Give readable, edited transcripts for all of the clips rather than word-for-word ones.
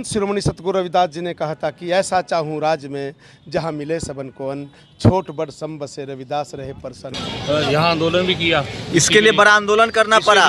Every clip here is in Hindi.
संत शिरोमणि सतगुरु रविदास जी ने कहा था कि ऐसा चाहूँ राज में जहाँ मिले सबन को अन्न, छोट बड़ सम बसे रविदास रहे प्रसन्न। यहाँ आंदोलन भी किया, इसके लिए बड़ा आंदोलन करना पड़ा।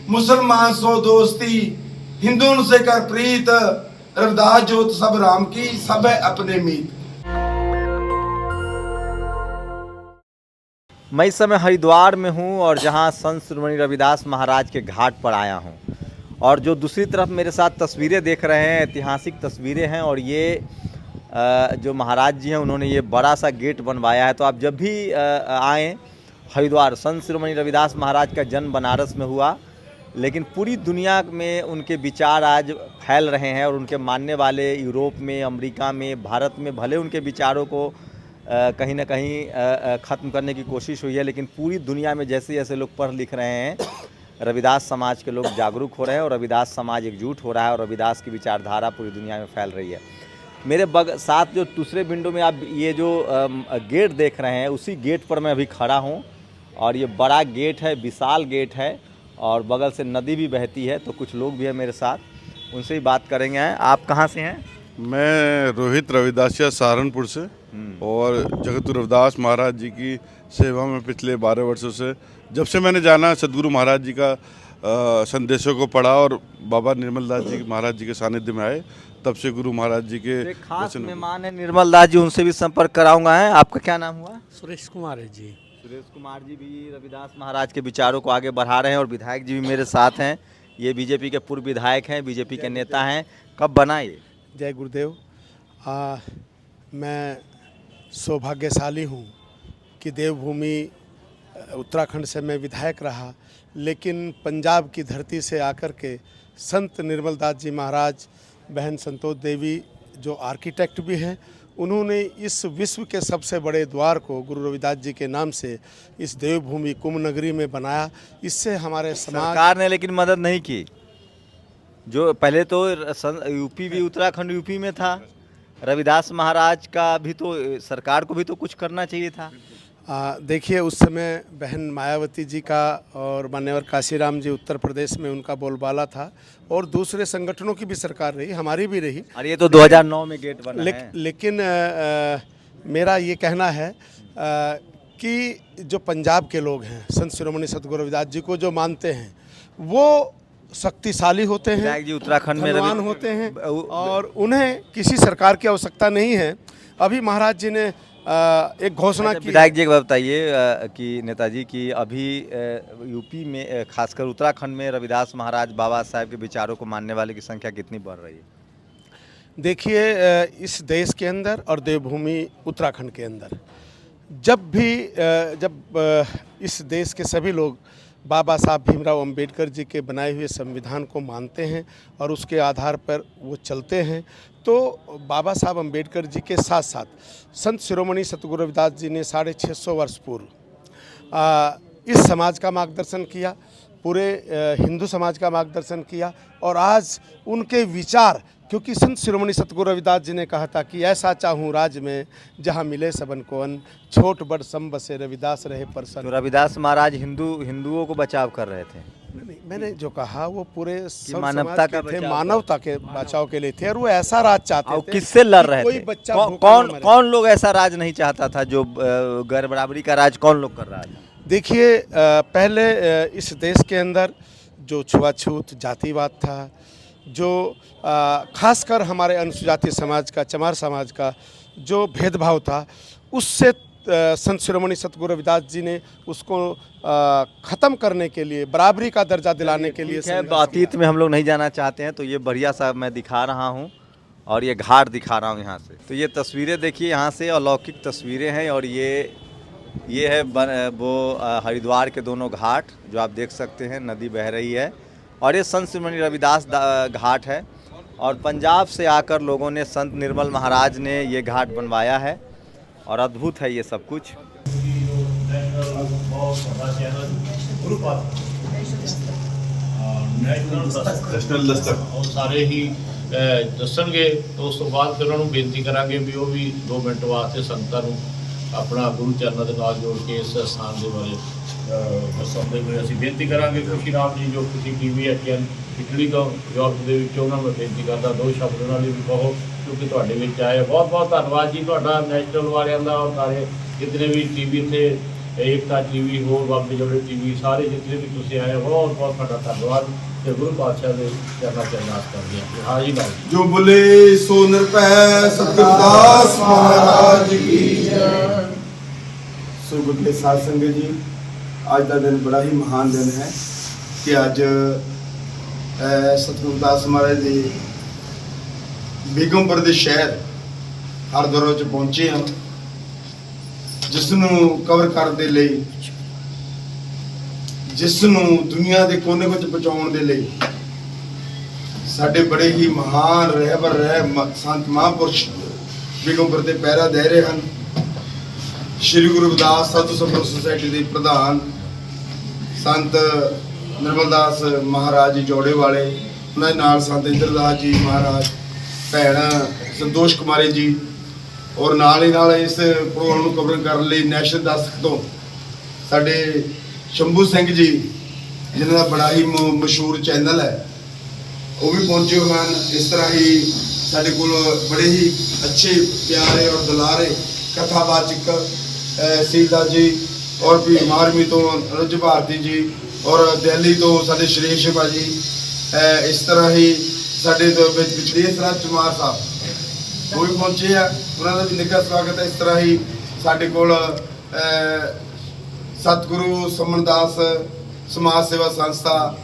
मुसलमान सो दोस्ती, हिंदू से कर प्रीत, रविदास जोत सब राम की, सब है अपने मीत। मैं इस समय हरिद्वार में हूँ और जहाँ संत शिरोमणि रविदास महाराज के घाट पर आया हूँ, और जो दूसरी तरफ मेरे साथ तस्वीरें देख रहे हैं ऐतिहासिक तस्वीरें हैं, और ये जो महाराज जी हैं उन्होंने ये बड़ा सा गेट बनवाया है। तो आप जब भी आएँ हरिद्वार, संत शिरोमणि रविदास महाराज का जन्म बनारस में हुआ, लेकिन पूरी दुनिया में उनके विचार आज फैल रहे हैं और उनके मानने वाले यूरोप में, अमेरिका में, भारत में भले उनके विचारों को कहीं ना कहीं ख़त्म करने की कोशिश हुई है, लेकिन पूरी दुनिया में जैसे जैसे लोग पढ़ लिख रहे हैं, रविदास समाज के लोग जागरूक हो रहे हैं और रविदास समाज एकजुट हो रहा है और रविदास की विचारधारा पूरी दुनिया में फैल रही है। मेरे साथ जो दूसरे विंडो में आप ये जो गेट देख रहे हैं, उसी गेट पर मैं अभी खड़ा हूँ, और ये बड़ा गेट है, विशाल गेट है, और बगल से नदी भी बहती है। तो कुछ लोग भी हैं मेरे साथ, उनसे ही बात करेंगे। आप कहाँ से हैं? मैं रोहित रविदासिया सहारनपुर से, और जगत रविदास महाराज जी की सेवा में पिछले 12 वर्षों से, जब से मैंने जाना सदगुरु महाराज जी का संदेशों को पढ़ा और बाबा निर्मल दास जी महाराज जी के सानिध्य में आए, तब से गुरु महाराज जी के खास मेहमान है निर्मल दास जी, उनसे भी संपर्क कराऊंगा। है आपका क्या नाम हुआ? सुरेश कुमार है जी। सुरेश कुमार जी भी रविदास महाराज के विचारों को आगे बढ़ा रहे हैं, और विधायक जी भी मेरे साथ हैं। ये बीजेपी के पूर्व विधायक हैं, बीजेपी के नेता हैं। कब बना ये? जय गुरुदेव। मैं सौभाग्यशाली हूँ कि देवभूमि उत्तराखंड से मैं विधायक रहा, लेकिन पंजाब की धरती से आकर के संत निर्मल दास जी महाराज, बहन संतोष देवी जो आर्किटेक्ट भी हैं, उन्होंने इस विश्व के सबसे बड़े द्वार को गुरु रविदास जी के नाम से इस देवभूमि कुंभ नगरी में बनाया। इससे हमारे समाज, सरकार ने लेकिन मदद नहीं की। जो पहले तो यूपी भी, उत्तराखंड यूपी में था, रविदास महाराज का भी तो, सरकार को भी तो कुछ करना चाहिए था। देखिए, उस समय बहन मायावती जी का और मान्यवर काशीराम जी उत्तर प्रदेश में उनका बोलबाला था, और दूसरे संगठनों की भी सरकार रही, हमारी भी रही। और ये तो 2009 में गेट बना है। लेकिन मेरा ये कहना है कि जो पंजाब के लोग हैं, संत शिरोमणि सतगुरु रविदास जी को जो मानते हैं, वो शक्तिशाली होते हैं, जी उत्तराखंड में धनवान होते हैं, और उन्हें किसी सरकार की आवश्यकता नहीं है। अभी महाराज जी ने एक घोषणा की। विधायक जी बताइए कि नेताजी की अभी यूपी में, खासकर उत्तराखंड में रविदास महाराज बाबा साहब के विचारों को मानने वाले की संख्या कितनी बढ़ रही है? देखिए, इस देश के अंदर और देवभूमि उत्तराखंड के अंदर जब इस देश के सभी लोग बाबा साहब भीमराव अंबेडकर जी के बनाए हुए संविधान को मानते हैं और उसके आधार पर वो चलते हैं, तो बाबा साहब अंबेडकर जी के साथ साथ संत शिरोमणि सतगुरु रविदास जी ने 650 वर्ष पूर्व इस समाज का मार्गदर्शन किया, पूरे हिंदू समाज का मार्गदर्शन किया। और आज उनके विचार, क्योंकि संत शिरोमणि सतगुरु रविदास जी ने कहा था कि ऐसा चाहूँ राज में जहाँ मिले सबन को अन्न, छोट बड़ सम बसे रविदास रहे प्रसन्न। तो रविदास महाराज हिंदुओं को बचाव कर रहे थे? नहीं, मैंने जो कहा वो पूरे मानवता के थे, मानवता के बचाव के लिए थे, और वो ऐसा राज चाहते थे। किससे लड़ रहे थे? कौन लोग ऐसा राज नहीं चाहता था? जो गैर बराबरी का राज कौन लोग कर रहा था? देखिए, पहले इस देश के अंदर जो छुआछूत जातिवाद था, जो खासकर हमारे अनुसूचित समाज का, चमार समाज का जो भेदभाव था, उससे संत शिरोमणि सतगुरु रविदास जी ने उसको ख़त्म करने के लिए, बराबरी का दर्जा दिलाने के लिए। अतीत में हम लोग नहीं जाना चाहते हैं, तो ये बढ़िया सा मैं दिखा रहा हूँ, और ये घाट दिखा रहा हूँ यहाँ से। तो ये तस्वीरें देखिए, यहाँ से अलौकिक तस्वीरें हैं, और ये है वो हरिद्वार के दोनों घाट जो आप देख सकते हैं, नदी बह रही है, और ये संत शिरोमणि रविदास घाट है। और पंजाब से आकर लोगों ने, संत निर्मल महाराज ने ये घाट बनवाया है, और अद्भुत है ये सब कुछ। नेशनल दस्तक और सारे ही दसणगे, तो उस तो बाद फिर उन्होंने बेनती करांगे भी वो भी 2 मिनट वास्ते संगतां नूं ਆਪਣਾ ਗੁਰੂ ਚਰਨਾਂ ਦੇ ਨਾਲ ਜੋੜ ਕੇ ਇਸ ਸਥਾਨ ਦੇ ਬਾਰੇ ਦੱਸਦੇ ਹੋਏ ਅਸੀਂ ਬੇਨਤੀ ਕਰਾਂਗੇ ਖੁਸ਼ੀ ਰਾਮ ਜੀ ਜੋ ਤੁਸੀਂ ਟੀਵੀ ਐਚਐਨ ਇਟਲੀ ਤੋਂ ਯੂਰਪ ਦੇ ਵਿੱਚ ਉਹਨਾਂ ਨੂੰ ਬੇਨਤੀ ਕਰਦਾ 2 ਸ਼ਬਦ ਉਹਨਾਂ ਲਈ ਵੀ ਕਹੋ ਕਿਉਂਕਿ ਤੁਹਾਡੇ ਵਿੱਚ ਆਏ। ਬਹੁਤ ਬਹੁਤ ਧੰਨਵਾਦ ਜੀ ਤੁਹਾਡਾ ਨੈਸ਼ਨਲ ਵਾਲਿਆਂ ਦਾ ਔਰ ਸਾਰੇ ਜਿਤਨੇ ਵੀ ਟੀਵੀ ਤੇ ਏਕਤਾ ਟੀਵੀ ਹੋਰ ਬਾਬੇ ਜੋੜੇ ਟੀਵੀ ਸਾਰੇ ਜਿਤਨੇ ਵੀ ਤੁਸੀਂ ਆਏ ਬਹੁਤ ਬਹੁਤ ਤੁਹਾਡਾ ਧੰਨਵਾਦ ਤੇ ਗੁਰੂ ਪਾਤਸ਼ਾਹ ਦੇ ਚਰਨਾਂ 'ਚ ਅਰਦਾਸ ਕਰਦੇ ਹਾਂ। ਹਾਜੀ ਲਾਲ ਜੋ ਬੋਲੇ ਸੋ ਨਿਰਭੈ ਸਤਿਗੁਰਦਾਸ ਮਹਾਰਾਜ ਕੀ ਜੈ। ਸੋ ਗੁਰਦੇ ਸਾਧ ਸੰਗਤ ਜੀ, ਅੱਜ ਦਾ ਦਿਨ ਬੜਾ ਹੀ ਮਹਾਨ ਦਿਨ ਹੈ ਕਿ ਅੱਜ ਸਤਿਗੁਰਦਾਸ ਮਹਾਰਾਜ ਦੇ ਬੇਗਮਪੁਰ ਦੇ ਸ਼ਹਿਰ ਹਰਦੁਆਰ 'ਚ ਪਹੁੰਚੇ ਹਾਂ, ਜਿਸ ਨੂੰ ਕਵਰ ਕਰਨ ਦੇ ਲਈ, ਜਿਸ ਨੂੰ ਦੁਨੀਆ ਦੇ ਕੋਨੇ ਵਿੱਚ ਪਹੁੰਚਾਉਣ ਦੇ ਲਈ ਸਾਡੇ ਬੜੇ ਹੀ ਮਹਾਨ ਰਹਿਬਰ ਸੰਤ ਮਹਾਂਪੁਰਸ਼ ਬੇਗਮਪੁਰ ਦੇ ਪਹਿਰਾ ਦੇ ਰਹੇ ਹਨ। ਸ਼੍ਰੀ ਗੁਰੂ ਰਵਿਦਾਸ ਸਾਧੂ ਸੰਗਤ ਸੁਸਾਇਟੀ ਦੇ ਪ੍ਰਧਾਨ ਸੰਤ ਨਿਰਮਲਦਾਸ ਮਹਾਰਾਜ ਜੀ ਜੋੜੇ ਵਾਲੇ, ਉਹਨਾਂ ਦੇ ਨਾਲ ਸੰਤ ਇੰਦਰਦਾਸ ਜੀ ਮਹਾਰਾਜ, ਭੈਣ ਸੰਤੋਸ਼ ਕੁਮਾਰੀ ਜੀ, ਔਰ ਨਾਲ ਹੀ ਨਾਲ ਇਸ ਪ੍ਰੋਗਰਾਮ ਨੂੰ ਕਵਰ ਕਰਨ ਲਈ ਨੈਸ਼ਨਲ ਦਸਤਕ ਤੋਂ ਸਾਡੇ ਸ਼ੰਭੂ ਸਿੰਘ ਜੀ, ਜਿਨ੍ਹਾਂ ਦਾ ਬੜਾ ਹੀ ਮਸ਼ਹੂਰ ਚੈਨਲ ਹੈ, ਉਹ ਵੀ ਪਹੁੰਚੇ ਹੋਏ ਹਨ। ਇਸ ਤਰ੍ਹਾਂ ਹੀ ਸਾਡੇ ਕੋਲ ਬੜੇ ਹੀ ਅੱਛੇ ਪਿਆਰੇ ਔਰ ਦੁਲਾਰੇ ਕਥਾਵਾਚਕ ਸੀਲਦਾਸ ਜੀ, ਔਰ ਵੀ ਮਾਰਮੀ ਤੋਂ ਰੁਜ ਭਾਰਤੀ ਜੀ, ਔਰ ਦਿੱਲੀ ਤੋਂ ਸਾਡੇ ਸ਼੍ਰੇਸ਼ ਭਾਜੀ, ਇਸ ਤਰ੍ਹਾਂ ਹੀ ਸਾਡੇ ਤੋਂ ਵਿੱਚ ਦੇਸਰਾਜ ਚਮਾਰ ਸਾਹਿਬ ਉਹ ਵੀ ਪਹੁੰਚੇ ਆ, ਉਹਨਾਂ ਦਾ ਵੀ ਨਿੱਘਾ ਸਵਾਗਤ ਹੈ। ਇਸ ਤਰ੍ਹਾਂ ਹੀ ਸਾਡੇ ਕੋਲ ਸਤਿਗੁਰੂ ਸਮਨਦਾਸ ਸਮਾਜ ਸੇਵਾ ਸੰਸਥਾ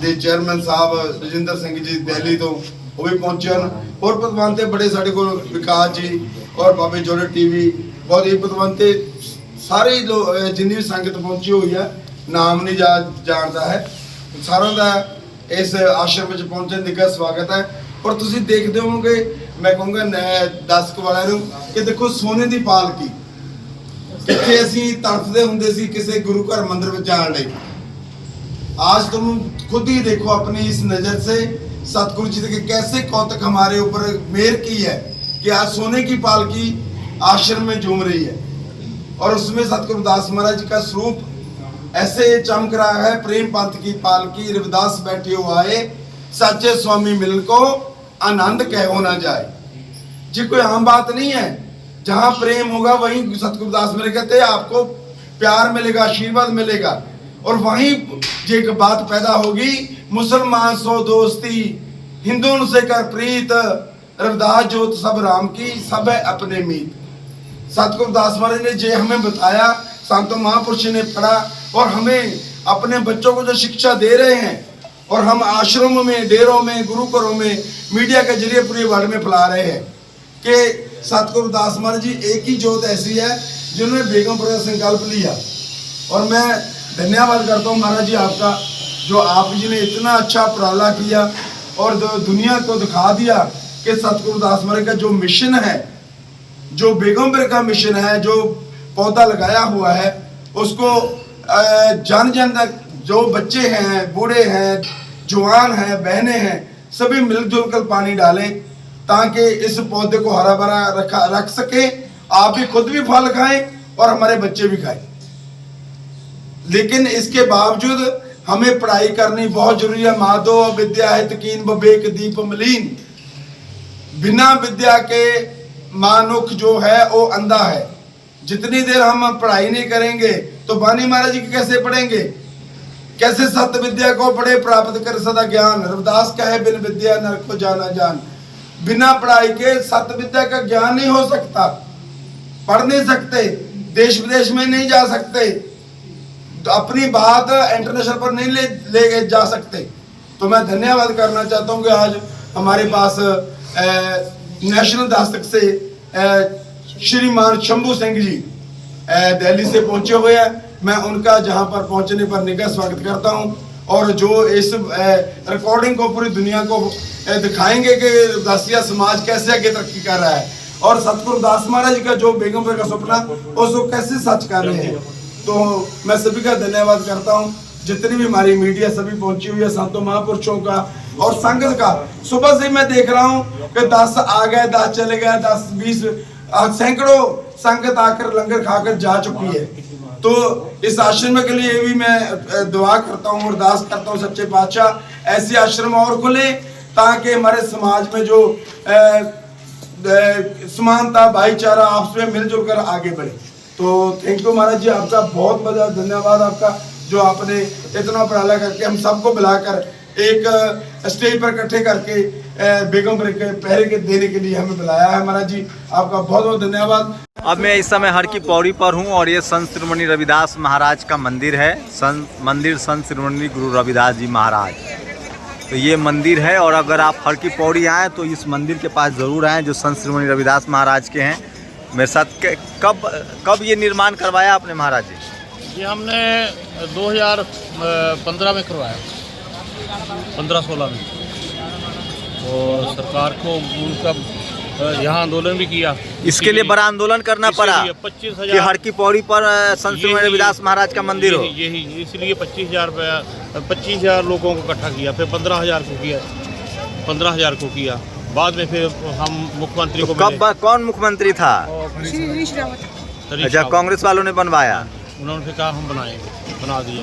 ਦੇ ਚੇਅਰਮੈਨ ਸਾਹਿਬ ਰਜਿੰਦਰ ਸਿੰਘ ਜੀ ਦਿੱਲੀ ਤੋਂ ਉਹ ਵੀ ਪਹੁੰਚੇ ਹਨ। ਹੋਰ ਪਤਵੰਤੇ ਬੜੇ ਸਾਡੇ ਕੋਲ ਵਿਕਾਸ ਜੀ ਔਰ ਬਾਬੇ ਜੋੜੇ ਟੀਵੀ, ਬਹੁਤ ਹੀ ਪਤਵੰਤੇ ਸਾਰੇ ਜਿੰਨੀ ਵੀ ਸੰਗਤ ਪਹੁੰਚੀ ਹੋਈ ਹੈ, ਨਾਮ ਨਹੀਂ ਜਾਣਦਾ ਹੈ, ਸਾਰਿਆਂ ਦਾ ਇਸ ਆਸ਼ਰਮ ਵਿੱਚ ਪਹੁੰਚਣ ਨਿੱਘਾ ਸਵਾਗਤ ਹੈ। ਪਰ ਤੁਸੀਂ ਦੇਖਦੇ ਹੋਵੋਗੇ, ਮੈਂ ਕਹੂੰਗਾ ਦਸਕ ਵਾਲਿਆਂ ਨੂੰ ਕਿ ਦੇਖੋ ਸੋਨੇ ਦੀ ਪਾਲਕੀ, ਕਿੱਥੇ ਅਸੀਂ ਤੜਫਦੇ ਹੁੰਦੇ ਸੀ ਕਿਸੇ ਗੁਰੂ ਘਰ ਮੰਦਿਰ ਵਿੱਚ ਜਾਣ ਲਈ। आज तुम खुद ही देखो अपनी इस नज़र से सतगुरु जी के कैसे कौतक हमारे ऊपर मेहर की है कि आज सोने की पालकी आश्रम में झूम रही है, और उसमें सतगुरुदास महाराज जी का स्वरूप ऐसे चमक रहा है। प्रेम पंथ की पालकी रविदास बैठे हो आए, सच्चे स्वामी मिलन को आनंद कहो ना जाए। जी कोई आम बात नहीं है, जहाँ प्रेम होगा वहीं सतगुरुदास महाराज कहते हैं आपको प्यार मिलेगा, आशीर्वाद मिलेगा। और वहीं जो एक बात पैदा होगी, मुसलमान सो दोस्ती, हिंदू से कर प्रीत, रविदास जोत सब राम की, सब है अपने मीत। सतगुरुदास महाराज ने जो हमें बताया, संत महापुरुष ने पढ़ा, और हमें अपने बच्चों को जो शिक्षा दे रहे हैं, और हम आश्रमों में, डेरों में, गुरु घरों में, मीडिया के जरिए पूरे वर्ल्ड में फैला रहे हैं कि सतगुरुदास महाराज जी एक ही जोत ऐसी है जिन्होंने बेगमपुर का संकल्प लिया। और मैं धन्यवाद करता हूँ महाराज जी आपका, जो आप जी ने इतना अच्छा उपराला किया और दुनिया को दिखा दिया कि सतगुरुदास महाराज का जो मिशन है, जो बेगमपुर का मिशन है, जो पौधा लगाया हुआ है, उसको जन जन तक, जो बच्चे हैं, बूढ़े हैं, जवान हैं, बहनें हैं, सभी मिलजुल कर पानी डालें ताकि इस पौधे को हरा भरा रख सके। आप भी खुद भी फल खाएं और हमारे बच्चे भी खाएं। लेकिन इसके बावजूद हमें पढ़ाई करनी बहुत जरूरी है। माधो विद्या हित कीन बबेक दीप मलीन। बिना विद्या के मानुख जो है वो अंधा है। जितनी देर हम पढ़ाई नहीं करेंगे तो बानी महाराज जी कैसे पढ़ेंगे, कैसे सत्य विद्या को पढ़े प्राप्त कर सदा ज्ञान। रविदास कहे बिन विद्या नरक को जाना जान। बिना पढ़ाई के सत्य विद्या का ज्ञान नहीं हो सकता, पढ़ नहीं सकते, देश विदेश में नहीं जा सकते, तो अपनी बात इंटरनेशनल पर नहीं ले जा सकते। तो मैं धन्यवाद करना चाहता हूँ कि आज हमारे पास नेशनल दस्तक से श्रीमान शंभू सिंह जी दिल्ली से पहुंचे हुए हैं। मैं उनका जहां पर पहुंचने पर निघा स्वागत करता हूं, और जो इस रिकॉर्डिंग को पूरी दुनिया को दिखाएंगे कि रविदासिया समाज कैसे आगे तरक्की कर रहा है, और सतगुरुदास महाराज का जो बेगमपुर का सपना उसको कैसे सच कर रहे हैं। तो मैं सभी का धन्यवाद करता हूँ, जितनी भी हमारी मीडिया सभी पहुंची हुई है, संतों महापुरुषों का और संगत का। सुबह से मैं देख रहा हूँ कि 10 आ गए, 10 चले गए, 10 20 सैकड़ों संगत आकर लंगर खाकर जा चुकी है। तो इस आश्रम के लिए भी मैं दुआ करता हूँ, अरदास करता हूँ सच्चे बादशाह ऐसे आश्रम और खुले ताकि हमारे समाज में जो समानता भाईचारा आपस में मिलजुल कर आगे बढ़े। तो थैंक यू महाराज जी, आपका बहुत बहुत धन्यवाद आपका, जो आपने इतना उपराला करके हम सबको बुलाकर एक स्टेज पर इकट्ठे करके बेगम के पहरे के देने के लिए हमें बुलाया है। महाराज जी आपका बहुत बहुत धन्यवाद। अब मैं इस समय हर की पौड़ी पर हूँ और ये संत शिरोमणि रविदास महाराज का मंदिर है। संत शिरोमणि गुरु रविदास जी महाराज, तो ये मंदिर है। और अगर आप हर की पौड़ी आएँ तो इस मंदिर के पास ज़रूर आएँ जो संत शिरोमणि रविदास महाराज के हैं। मेरे साथ कब ये निर्माण करवाया आपने महाराज जी? ये हमने 2015 में करवाया, 15-16 में। और सरकार को उनका यहाँ आंदोलन भी किया, इसके लिए बड़ा आंदोलन करना पड़ा 25,000 कि हर की पौड़ी पर संत शिरोमणि रविदास महाराज का मंदिर हो। यही इसलिए 25,000 लोगों को इकट्ठा किया, फिर 15,000 को किया। बाद में फिर हम मुख्यमंत्री को कब कौन मुख्यमंत्री था? अच्छा, कांग्रेस वालों ने बनवाया, उन्होंने फिर कहा हम बनाएंगे,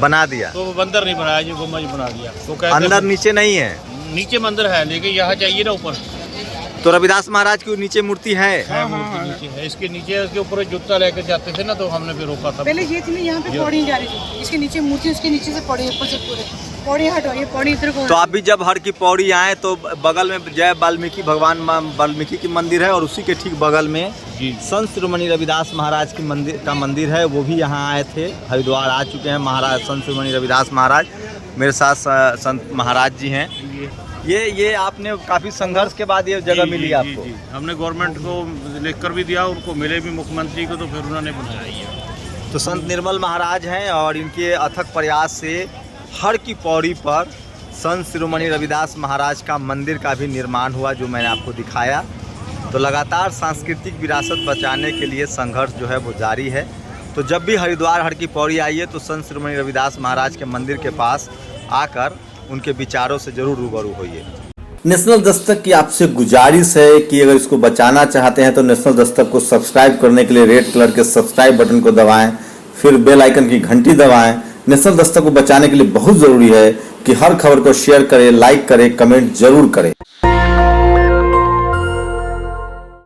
बना दिया। तो मंदिर नहीं बनाया जी, गुम्बद बना दिया। तो अंदर नीचे नहीं है, नीचे मंदिर है लेकिन यहाँ चाहिए ना ऊपर। तो रविदास महाराज की नीचे मूर्ति है, मूर्ति नीचे है। इसके नीचे, इसके ऊपर जूता लेकर जाते थे ना, तो हमने फिर रोका था। पहले ये थी ना, यहाँ पे पौड़ी जा रही थी, इसके नीचे मूर्ति, उसके नीचे से पौड़ी, ऊपर से पूरे पौड़ी हटो, ये पौड़ी इधर को। तो आप भी जब हर की पौड़ी आए तो बगल में जय वाल्मीकि भगवान वाल्मीकि की मंदिर है और उसी के ठीक बगल में संत शिरोमणि रविदास महाराज की मंदिर है। वो भी यहाँ आए थे, हरिद्वार आ चुके हैं महाराज संत शिरोमणि रविदास महाराज। मेरे साथ संत महाराज जी हैं। ये आपने काफ़ी संघर्ष के बाद ये जगह मिली आपको? हमने गवर्नमेंट को लिखकर भी दिया, उनको मिले भी मुख्यमंत्री को, तो फिर उन्होंने बनाया ये। तो संत निर्मल महाराज हैं और इनके अथक प्रयास से हर की पौड़ी पर संत शिरोमणि रविदास महाराज का मंदिर का भी निर्माण हुआ, जो मैंने आपको दिखाया। तो लगातार सांस्कृतिक विरासत बचाने के लिए संघर्ष जो है वो जारी है। तो जब भी हरिद्वार हर की पौड़ी आइए तो संत शिरोमणि रविदास महाराज के मंदिर के पास आकर उनके विचारों से जरूर रूबरू होइए। नेशनल दस्तक की आपसे गुजारिश है कि अगर इसको बचाना चाहते हैं तो नेशनल दस्तक को सब्सक्राइब करने के लिए रेड कलर के सब्सक्राइब बटन को दबाएं, फिर बेल आइकन की घंटी दबाएं। नेशनल दस्तक को बचाने के लिए बहुत ज़रूरी है कि हर खबर को शेयर करें, लाइक करें, कमेंट जरूर करें।